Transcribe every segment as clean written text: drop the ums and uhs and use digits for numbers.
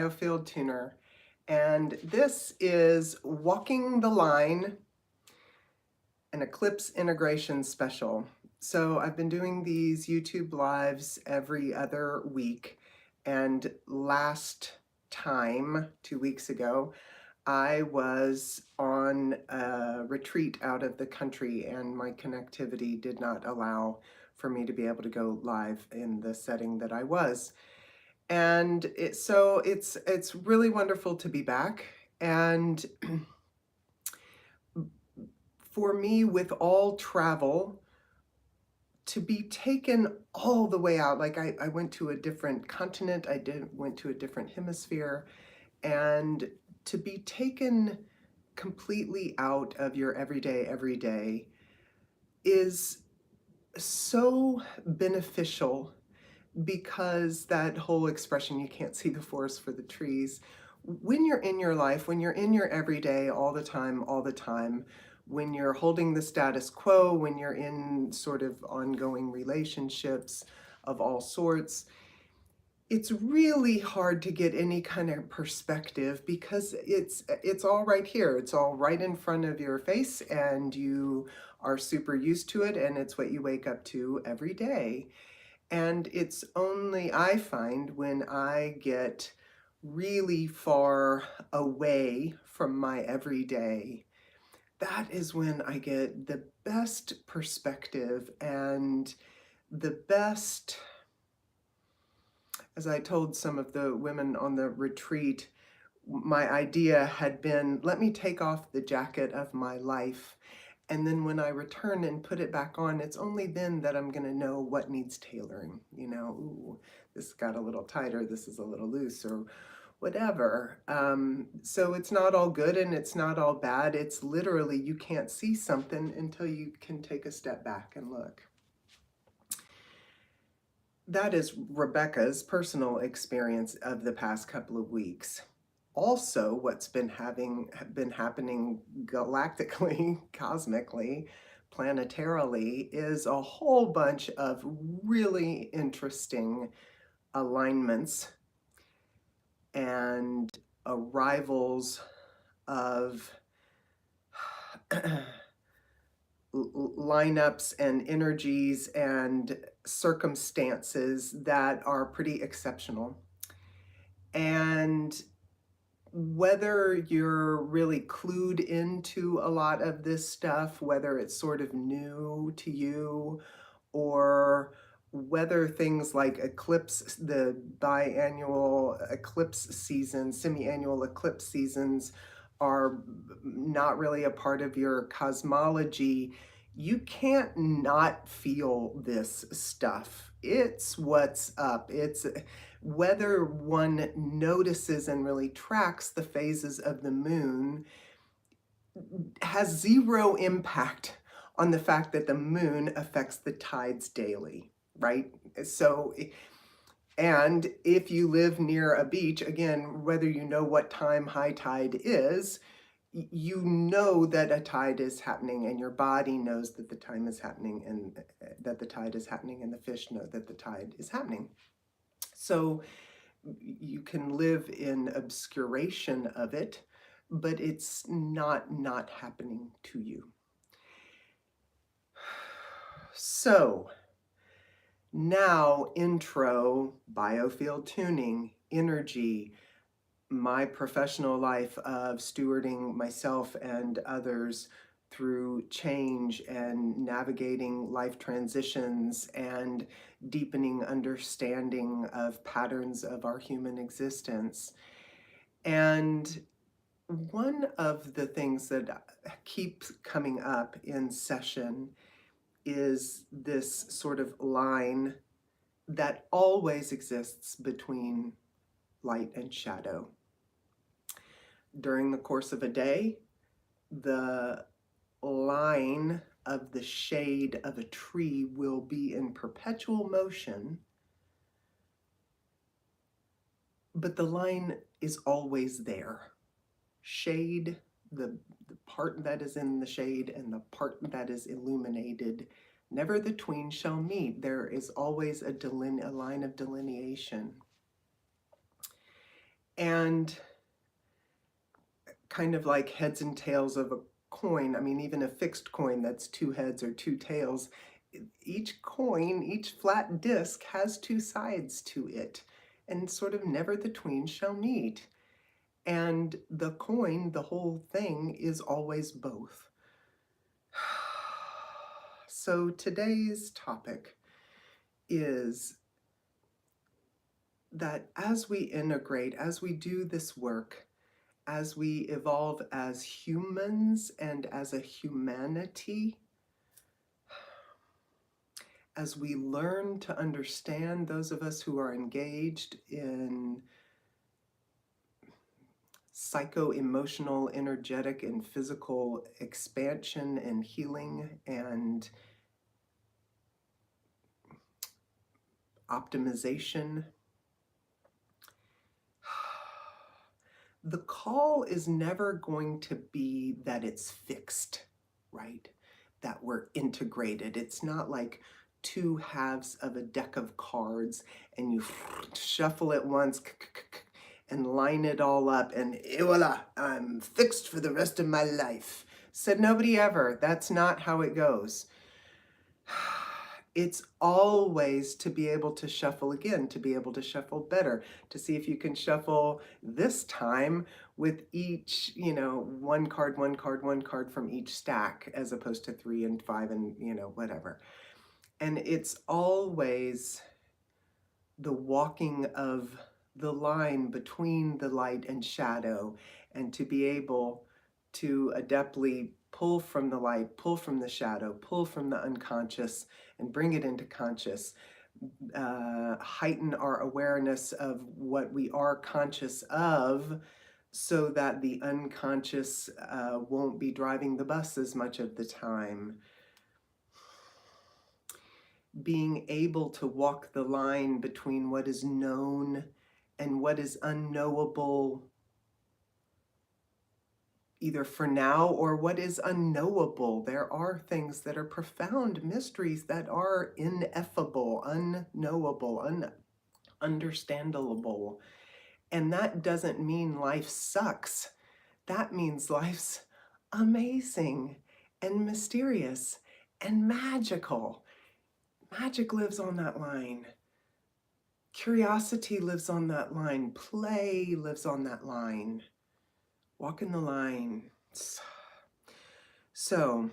Biofield Tuner, and this is Walking the Line, an Eclipse integration special. So I've been doing these YouTube lives every other week, and last time, 2 weeks ago, I was on a retreat out of the country and my connectivity did not allow for me to be able to go live in the setting that I was. And so it's really wonderful to be back. And for me, with all travel, to be taken all the way out, like I went to a different continent, went to a different hemisphere, and to be taken completely out of your every day is so beneficial, because that whole expression, you can't see the forest for the trees. When you're in your life, when you're in your everyday all the time, when you're holding the status quo, when you're in sort of ongoing relationships of all sorts, it's really hard to get any kind of perspective, because it's all right here. It's all right in front of your face and you are super used to it, and it's what you wake up to every day. And it's only, I find, when I get really far away from my everyday, that is when I get the best perspective and the best, as I told some of the women on the retreat, my idea had been, let me take off the jacket of my life, and then when I return and put it back on, it's only then that I'm going to know what needs tailoring. You know, ooh, this got a little tighter, this is a little loose, or whatever. So it's not all good and it's not all bad. It's literally, you can't see something until you can take a step back and look. That is Rebecca's personal experience of the past couple of weeks. Also, what's been happening galactically, cosmically, planetarily, is a whole bunch of really interesting alignments and arrivals of lineups and energies and circumstances that are pretty exceptional. And whether you're really clued into a lot of this stuff, whether it's sort of new to you, or whether things like eclipse, the biannual eclipse season, semi-annual eclipse seasons are not really a part of your cosmology, you can't not feel this stuff. It's what's up. It's whether one notices and really tracks the phases of the moon has zero impact on the fact that the moon affects the tides daily, right? So, and if you live near a beach, again, whether you know what time high tide is, you know that a tide is happening, and your body knows that the time is happening, and that the tide is happening, and the fish know that the tide is happening. So you can live in obscuration of it, but it's not happening to you. So now, intro, biofield tuning, energy, my professional life of stewarding myself and others through change and navigating life transitions and deepening understanding of patterns of our human existence. And one of the things that keeps coming up in session is this sort of line that always exists between light and shadow. During the course of a day, the line of the shade of a tree will be in perpetual motion, but the line is always there. Shade, the part that is in the shade and the part that is illuminated, never the twain shall meet. There is always a line of delineation. And kind of like heads and tails of a coin, I mean, even a fixed coin that's two heads or two tails, each coin, each flat disc has two sides to it, and sort of never the twain shall meet. And the coin, the whole thing, is always both. So today's topic is that as we integrate, as we do this work, as we evolve as humans and as a humanity, as we learn to understand, those of us who are engaged in psycho-emotional, energetic, and physical expansion and healing and optimization, the call is never going to be that it's fixed, right? That we're integrated. It's not like two halves of a deck of cards and you shuffle it once and line it all up and voila, I'm fixed for the rest of my life. Said nobody ever. That's not how it goes. It's always to be able to shuffle again, to be able to shuffle better, to see if you can shuffle this time with each, one card, one card, one card from each stack, as opposed to 3 and 5 and, whatever. And it's always the walking of the line between the light and shadow, and to be able to adeptly pull from the light, pull from the shadow, pull from the unconscious, and bring it into conscious, heighten our awareness of what we are conscious of, so that the unconscious won't be driving the bus as much of the time. Being able to walk the line between what is known and what is unknowable, either for now or what is unknowable. There are things that are profound mysteries that are ineffable, unknowable, understandable. And that doesn't mean life sucks. That means life's amazing and mysterious and magical. Magic lives on that line. Curiosity lives on that line. Play lives on that line. Walk in the line. So,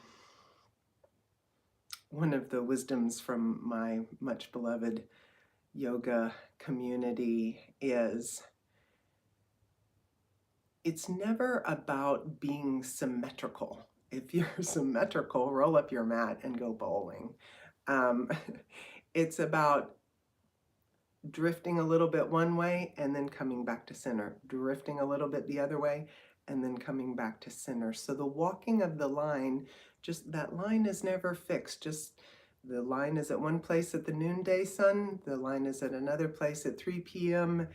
one of the wisdoms from my much beloved yoga community is it's never about being symmetrical. If you're symmetrical, roll up your mat and go bowling. It's about drifting a little bit one way and then coming back to center, drifting a little bit the other way and then coming back to center. So the walking of the line, just that line is never fixed. Just the line is at one place at the noonday sun, the line is at another place at 3 p.m.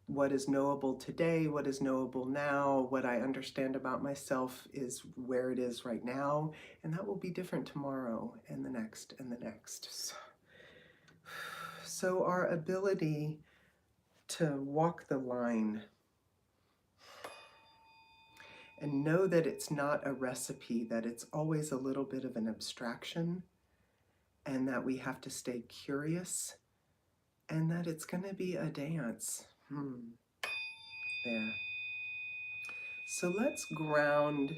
What is knowable today, what is knowable now, what I understand about myself is where it is right now, and that will be different tomorrow and the next and the next. So our ability to walk the line and know that it's not a recipe, that it's always a little bit of an abstraction, and that we have to stay curious, and that it's going to be a dance. There. So let's ground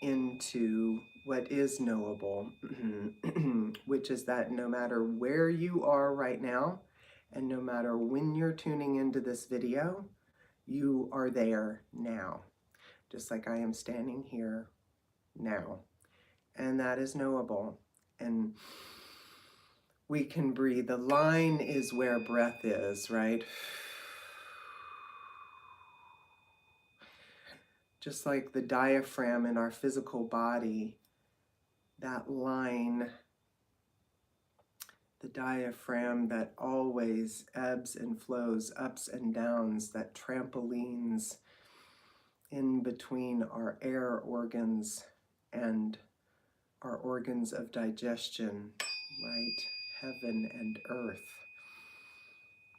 into what is knowable, which is that no matter where you are right now, and no matter when you're tuning into this video, you are there now, just like I am standing here now. And that is knowable. And we can breathe. The line is where breath is, right? Just like the diaphragm in our physical body, that line, the diaphragm that always ebbs and flows, ups and downs, that trampolines in between our air organs and our organs of digestion, right? Heaven and earth.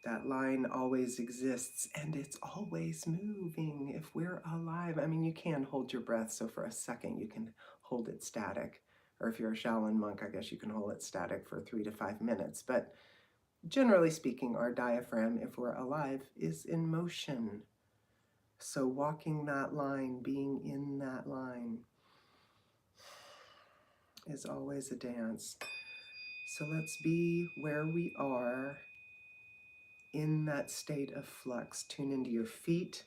That line always exists, and it's always moving if we're alive. I mean, you can hold your breath, so for a second you can hold it static. Or if you're a Shaolin monk, I guess you can hold it static for 3 to 5 minutes. But generally speaking, our diaphragm, if we're alive, is in motion. So walking that line, being in that line, is always a dance. So let's be where we are in that state of flux. Tune into your feet,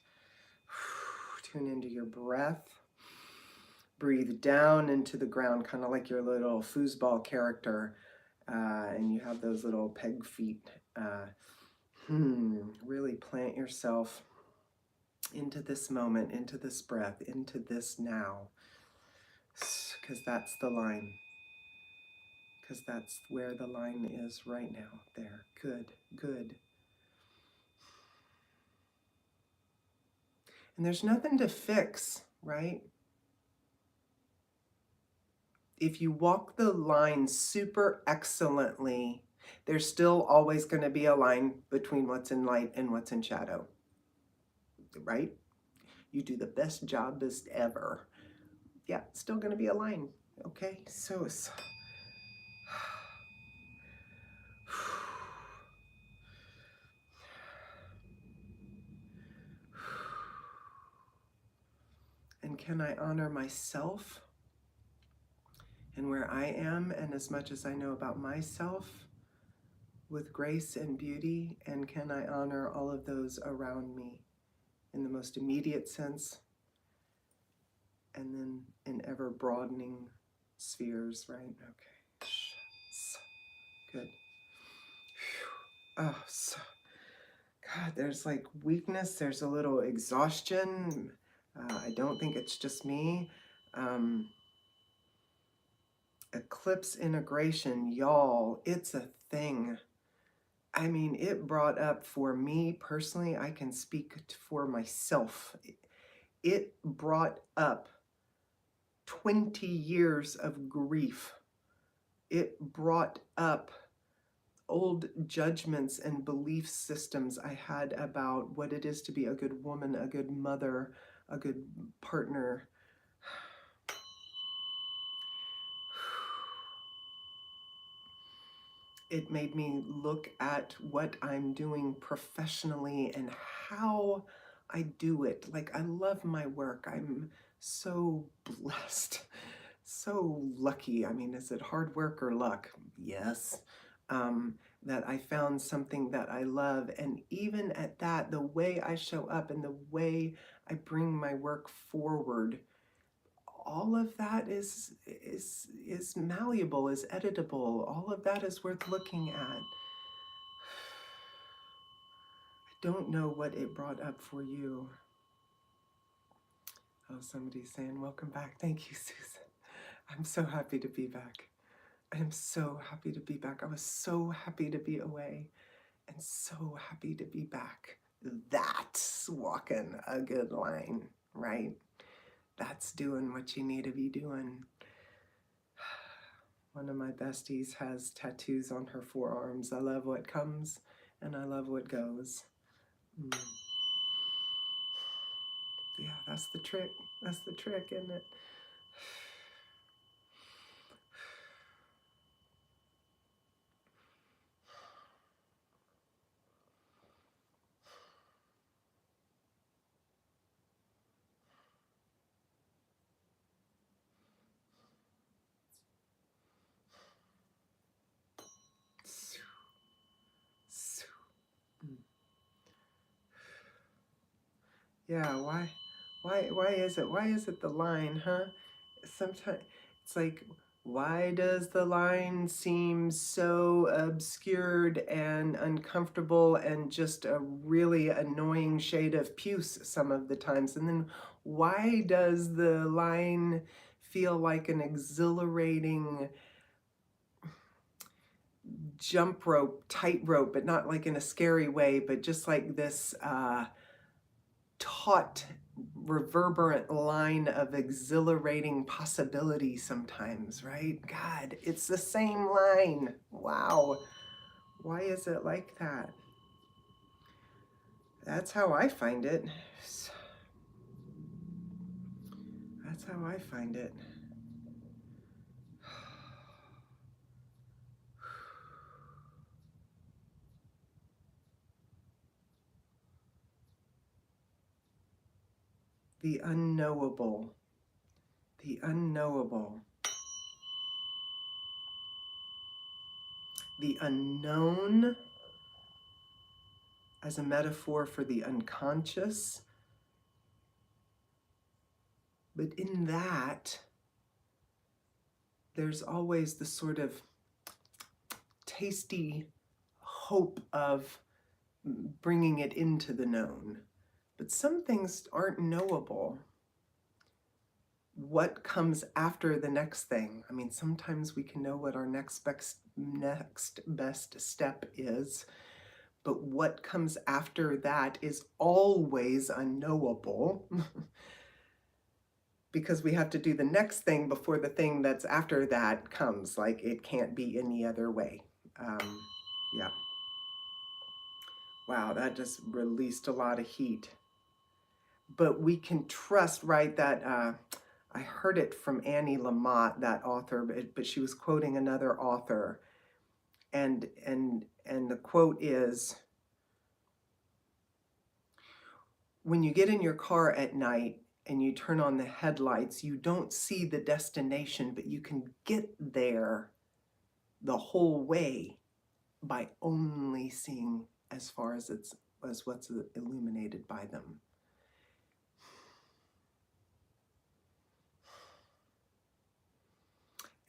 tune into your breath. Breathe down into the ground, kind of like your little foosball character, and you have those little peg feet. Really plant yourself into this moment, into this breath, into this now, because that's the line. Because that's where the line is right now. There. Good, good. And there's nothing to fix, right? If you walk the line super excellently, there's still always going to be a line between what's in light and what's in shadow, right? You do the best job as ever. Yeah, still going to be a line, okay? So and can I honor myself and where I am and as much as I know about myself with grace and beauty? And can I honor all of those around me in the most immediate sense and then in ever broadening spheres, right? Okay. Good. Oh, so, God, there's like weakness, there's a little exhaustion. I don't think it's just me. Eclipse integration, y'all, it's a thing. I mean, it brought up for me personally, I can speak for myself. It brought up 20 years of grief. It brought up old judgments and belief systems I had about what it is to be a good woman, a good mother, a good partner. It made me look at what I'm doing professionally and how I do it. Like, I love my work. I'm so blessed, so lucky. I mean, is it hard work or luck? Yes. That I found something that I love. And even at that, the way I show up and the way I bring my work forward, all of that is malleable, is editable. All of that is worth looking at. I don't know what it brought up for you. Oh, somebody's saying, welcome back. Thank you, Susan. I'm so happy to be back. I am so happy to be back. I was so happy to be away and so happy to be back. That's walking a good line, right? That's doing what you need to be doing. One of my besties has tattoos on her forearms. I love what comes and I love what goes. Yeah, that's the trick. That's the trick, isn't it? Yeah, why is it the line, huh? Sometimes it's like, why does the line seem so obscured and uncomfortable and just a really annoying shade of puce some of the times? And then why does the line feel like an exhilarating jump rope, tightrope, but not like in a scary way, but just like this taut, reverberant line of exhilarating possibility sometimes, right? God, it's the same line. Wow. Why is it like that? That's how I find it. That's how I find it. The unknowable. The unknowable. The unknown as a metaphor for the unconscious. But in that, there's always the sort of tasty hope of bringing it into the known. But some things aren't knowable. What comes after the next thing? I mean, sometimes we can know what our next best step is, but what comes after that is always unknowable because we have to do the next thing before the thing that's after that comes. Like, it can't be any other way. Yeah. Wow, that just released a lot of heat. But we can trust, right, that I heard it from Annie Lamott, that author, but she was quoting another author. And the quote is, when you get in your car at night and you turn on the headlights, you don't see the destination, but you can get there the whole way by only seeing as far as what's illuminated by them.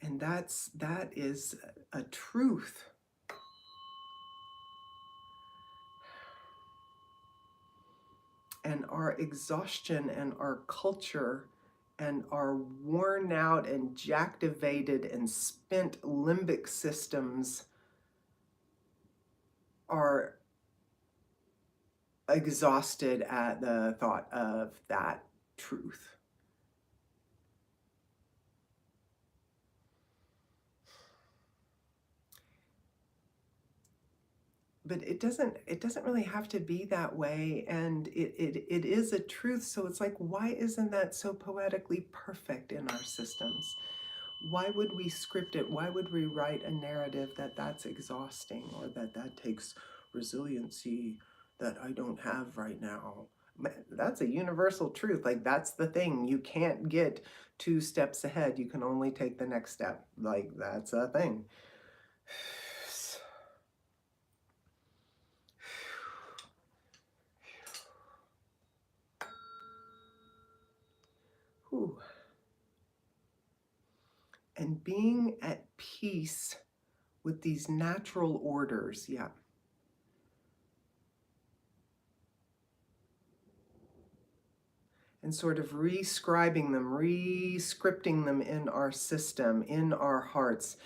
And that is a truth. And our exhaustion and our culture and our worn out and jactivated and spent limbic systems are exhausted at the thought of that truth. But it doesn't really have to be that way, and it is a truth. So it's like, why isn't that so poetically perfect in our systems? Why would we script it? Why would we write a narrative that's exhausting, or that takes resiliency that I don't have right now? That's a universal truth. Like, that's the thing. You can't get 2 steps ahead. You can only take the next step. Like, that's a thing. Whew. And being at peace with these natural orders, yeah. And sort of rescribing them, re-scripting them in our system, in our hearts,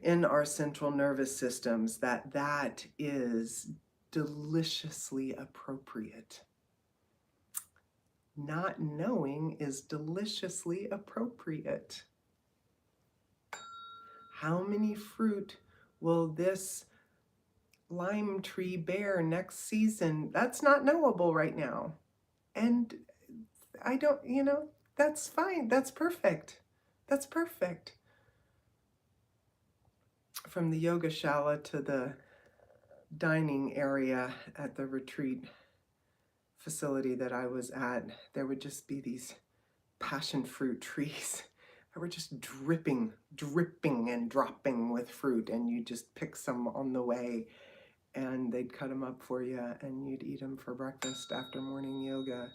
in our central nervous systems, that is deliciously appropriate. Not knowing is deliciously appropriate. How many fruit will this lime tree bear next season? That's not knowable right now. And I don't, that's fine. That's perfect. That's perfect. From the yoga shala to the dining area at the retreat facility that I was at, there would just be these passion fruit trees that were just dripping and dropping with fruit, and you just pick some on the way, and they'd cut them up for you, and you'd eat them for breakfast after morning yoga.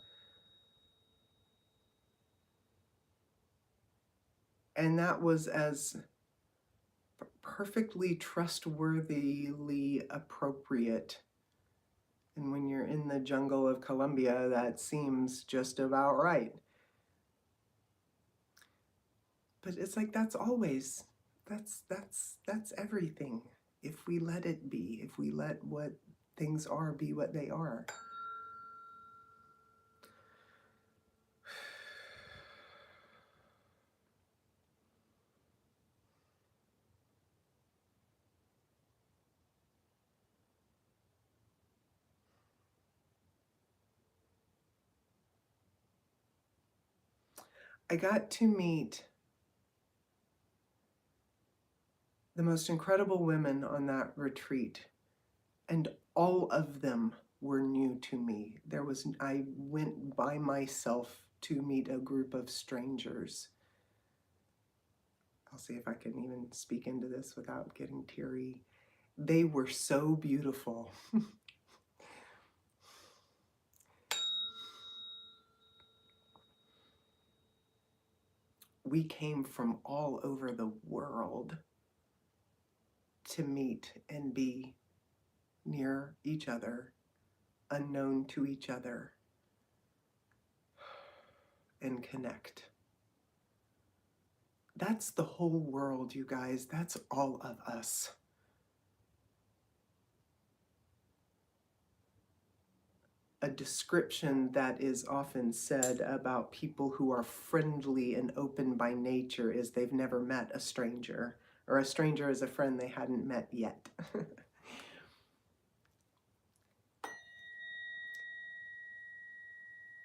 And that was as perfectly trustworthily appropriate. And when you're in the jungle of Colombia, that seems just about right. But it's like, that's always, that's everything. If we let it be, if we let what things are be what they are. I got to meet the most incredible women on that retreat, and all of them were new to me. I went by myself to meet a group of strangers. I'll see if I can even speak into this without getting teary. They were so beautiful. We came from all over the world to meet and be near each other, unknown to each other, and connect. That's the whole world, you guys. That's all of us. A description that is often said about people who are friendly and open by nature is they've never met a stranger, or a stranger is a friend they hadn't met yet.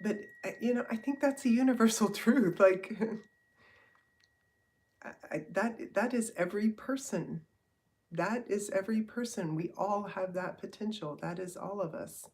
But, I think that's a universal truth. Like, that is every person. That is every person. We all have that potential. That is all of us.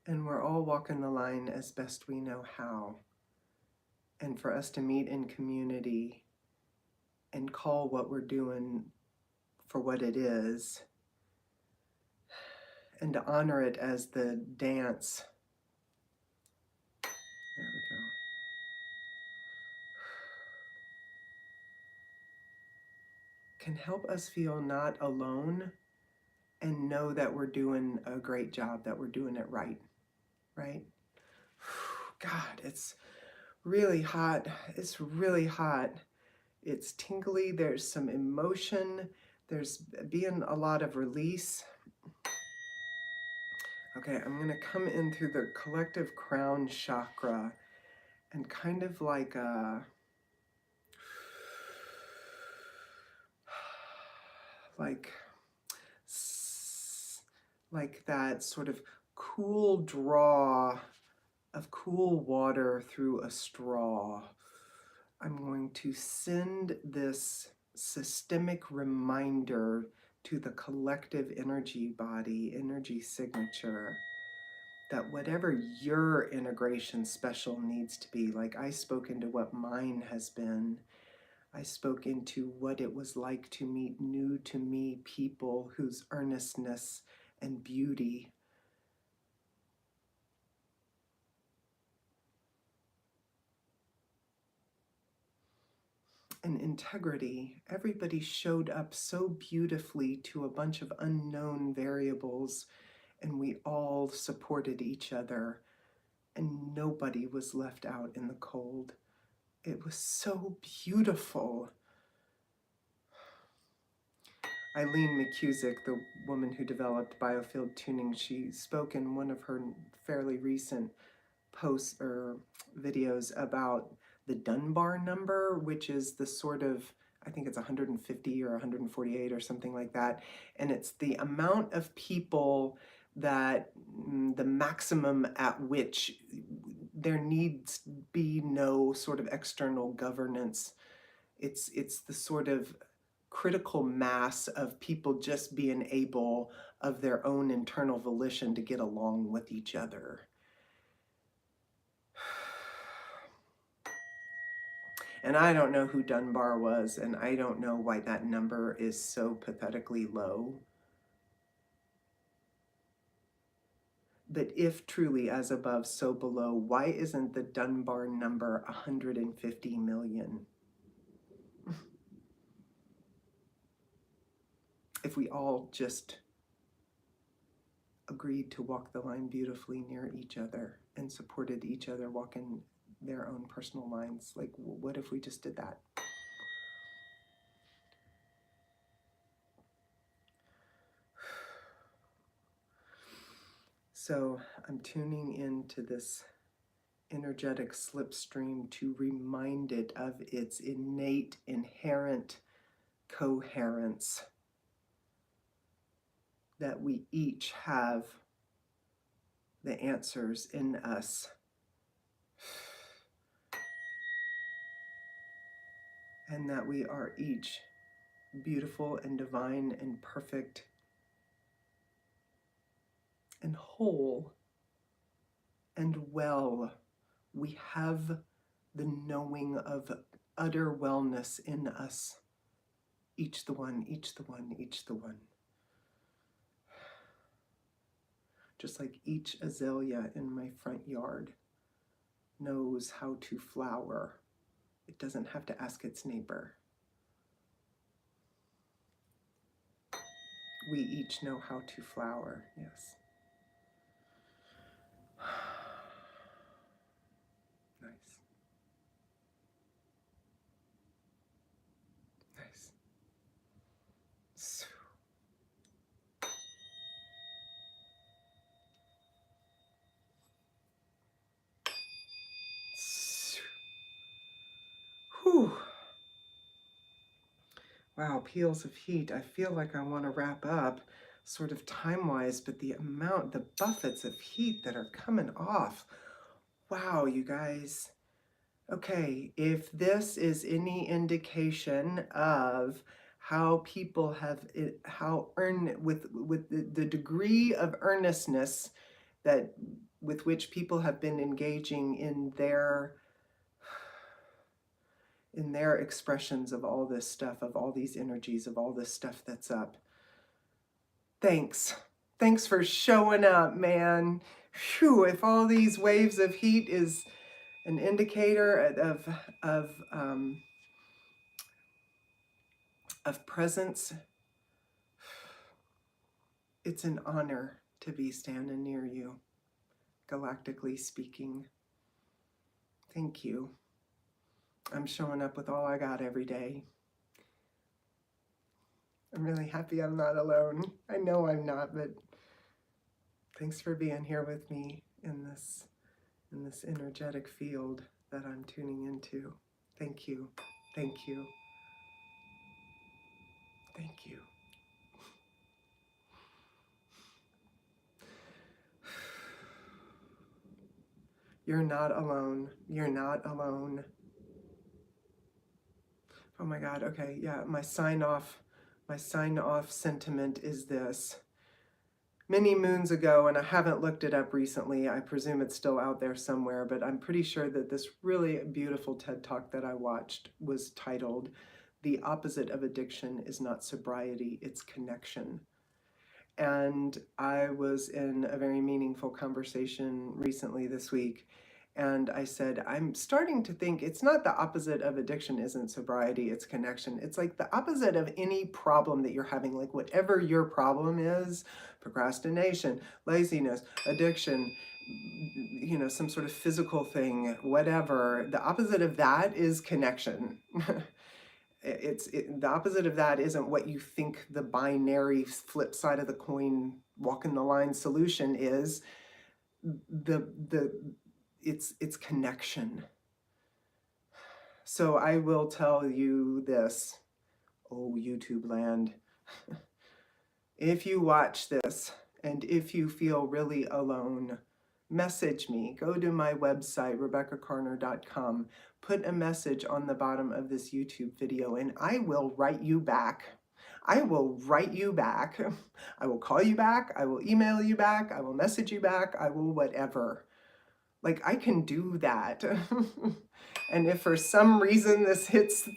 And we're all walking the line as best we know how. And for us to meet in community and call what we're doing for what it is, and to honor it as the dance. There we go. Can help us feel not alone and know that we're doing a great job, that we're doing it right, right? God, it's really hot. It's really hot. It's tingly. There's some emotion. There's being a lot of release. Okay, I'm going to come in through the collective crown chakra and kind of like a... like that sort of cool draw of cool water through a straw. I'm going to send this systemic reminder to the collective energy body, energy signature, that whatever your integration special needs to be, like I spoke into what mine has been, I spoke into what it was like to meet new to me people whose earnestness and beauty and integrity. Everybody showed up so beautifully to a bunch of unknown variables, and we all supported each other, and nobody was left out in the cold. It was so beautiful. Eileen McCusick, the woman who developed biofield tuning, she spoke in one of her fairly recent posts or videos about the Dunbar number, which is the sort of, I think it's 150 or 148 or something like that. And it's the amount of people that the maximum at which there needs be no sort of external governance. It's the sort of critical mass of people just being able of their own internal volition to get along with each other. And I don't know who Dunbar was, and I don't know why that number is so pathetically low. But if truly as above, so below, why isn't the Dunbar number 150 million? If we all just agreed to walk the line beautifully near each other and supported each other walking their own personal lines, like what if we just did that? So I'm tuning into this energetic slipstream to remind it of its innate, inherent coherence, that we each have the answers in us. And that we are each beautiful and divine and perfect and whole and well. We have the knowing of utter wellness in us. Each the one, each the one, each the one. Just like each azalea in my front yard knows how to flower. It doesn't have to ask its neighbor. We each know how to flower, yes. Nice. Nice. Whew. Wow, peels of heat. I feel like I want to wrap up sort of time-wise, but the buffets of heat that are coming off. Wow, you guys. Okay, if this is any indication of how people have, with the degree of earnestness that with which people have been engaging in their expressions of all this stuff, of all these energies, of all this stuff that's up. Thanks. Thanks for showing up, man. Phew, if all these waves of heat is an indicator of presence, it's an honor to be standing near you, galactically speaking. Thank you. I'm showing up with all I got every day. I'm really happy I'm not alone. I know I'm not, but thanks for being here with me in this energetic field that I'm tuning into. Thank you. Thank you. Thank you. You're not alone. You're not alone. Oh my God. Okay. Yeah. My sign off sentiment is this. Many moons ago, and I haven't looked it up recently, I presume it's still out there somewhere, but I'm pretty sure that this really beautiful TED Talk that I watched was titled, "The Opposite of Addiction is Not Sobriety, It's Connection." And I was in a very meaningful conversation recently this week, and I said, I'm starting to think it's not the opposite of addiction isn't sobriety, it's connection. It's like the opposite of any problem that you're having, like whatever your problem is, procrastination, laziness, addiction, you know, some sort of physical thing, whatever. The opposite of that is connection. The opposite of that isn't what you think the binary flip side of the coin, walking the line solution is. It's connection. So I will tell you this, oh YouTube land, if you watch this and if you feel really alone, message me. Go to my website, RebeccaCarner.com. Put a message on the bottom of this YouTube video and I will write you back. I will write you back. I will call you back. I will email you back. I will message you back. I will whatever. Like, I can do that. And if for some reason this hits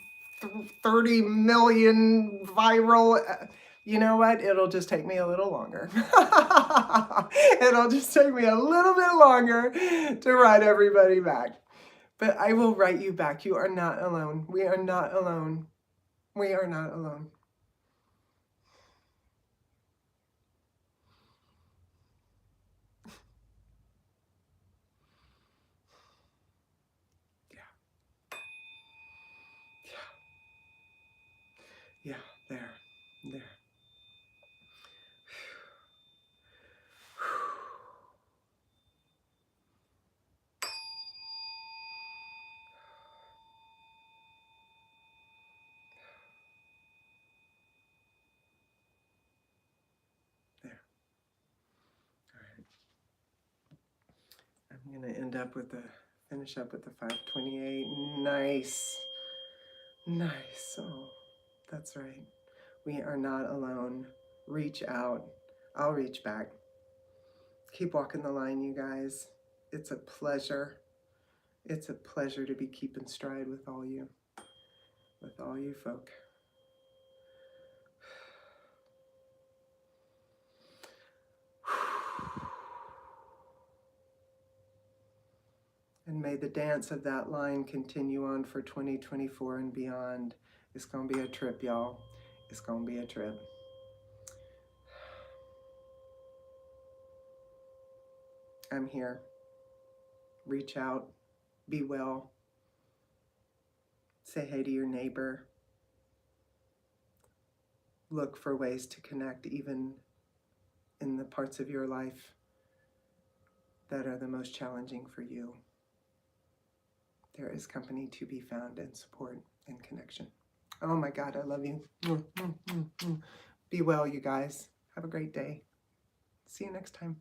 30 million viral, you know what? It'll just take me a little longer. It'll just take me a little bit longer to write everybody back. But I will write you back. You are not alone. We are not alone. We are not alone. Yeah, there. I'm going to end up with the, finish up with the 528. Nice. Nice. Oh, that's right. We are not alone. Reach out. I'll reach back. Keep walking the line, you guys. It's a pleasure. It's a pleasure to be keeping stride with all you folk. And may the dance of that line continue on for 2024 and beyond. It's going to be a trip, y'all. It's going to be a trip. I'm here. Reach out. Be well. Say hey to your neighbor. Look for ways to connect even in the parts of your life that are the most challenging for you. There is company to be found and support and connection. Oh my God, I love you. Be well, you guys. Have a great day. See you next time.